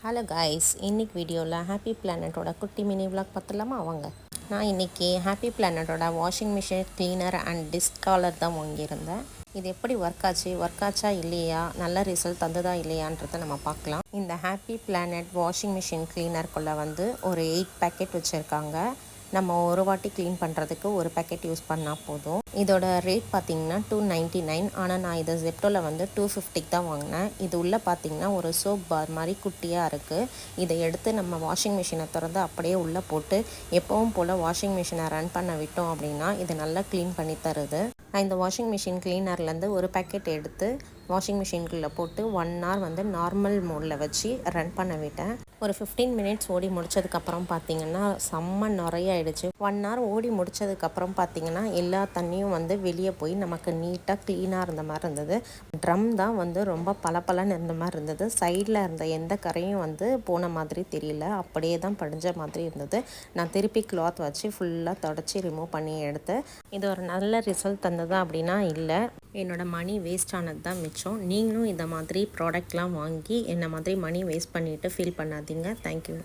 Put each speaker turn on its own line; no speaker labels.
Hello guys, இன்னைக்கு வீடியோவில் happy பிளானட்டோட குட்டி மினி விளாக் பார்த்துலாமா? வாங்க. நான் இன்றைக்கி ஹாப்பி பிளானட்டோட washing machine cleaner and descaler தான் வாங்கியிருந்தேன். இது எப்படி ஒர்க் ஆச்சா இல்லையா, நல்ல ரிசல்ட் தந்ததா இல்லையான்றதை நம்ம பார்க்கலாம். இந்த ஹாப்பி பிளானட் வாஷிங் மிஷின் க்ளீனருக்குள்ளே ஒரு 8 பேக்கெட் வச்சுருக்காங்க. நம்ம ஒரு வாட்டி க்ளீன் பண்ணுறதுக்கு ஒரு பேக்கெட் யூஸ் பண்ணால் போதும். இதோட ரேட் பார்த்திங்கன்னா $299. ஆனால் நான் இதை ஜெப்டோவில் $250 தான் வாங்கினேன். இது உள்ளே பார்த்திங்கன்னா ஒரு சோப் பார் மாதிரி குட்டியாக இருக்குது. இதை எடுத்து நம்ம வாஷிங் மிஷினை திறந்து அப்படியே உள்ளே போட்டு எப்பவும் போல் வாஷிங் மிஷினை ரன் பண்ண விட்டோம் அப்படின்னா இது நல்லா க்ளீன் பண்ணி தருது. நான் இந்த வாஷிங் மிஷின் க்ளீனர்லேருந்து ஒரு பேக்கெட் எடுத்து வாஷிங் மிஷின்குள்ளே போட்டு 1 hour நார்மல் மோடில் வச்சு ரன் பண்ண விட்டேன். ஒரு 15 minutes ஓடி முடித்ததுக்கப்புறம் பார்த்திங்கன்னா செம்ம நிறையாயிடுச்சு. 1 hour ஓடி முடித்ததுக்கப்புறம் பார்த்திங்கன்னா எல்லா தண்ணியும் வெளியே போய் நமக்கு நீட்டாக க்ளீனாக இருந்த மாதிரி இருந்தது. ட்ரம் தான் ரொம்ப பளபளன்னு இருந்த மாதிரி இருந்தது. சைடில் இருந்த எந்த கரையும் போன மாதிரி தெரியல, அப்படியே தான் படிஞ்ச மாதிரி இருந்தது. நான் திருப்பி கிளாத் வச்சு ஃபுல்லாக தொடச்சி ரிமூவ் பண்ணி எடுத்தேன். இது ஒரு நல்ல ரிசல்ட் தந்ததா அப்படின்னா இல்லை, என்னோடய மணி வேஸ்ட் ஆனது தான் மிச்சம். நீங்களும் இந்த மாதிரி ப்ராடக்ட்லாம் வாங்கி என்ன மாதிரி மணி வேஸ்ட் பண்ணிவிட்டு ஃபீல் பண்ணாதீங்க. தேங்க்யூ.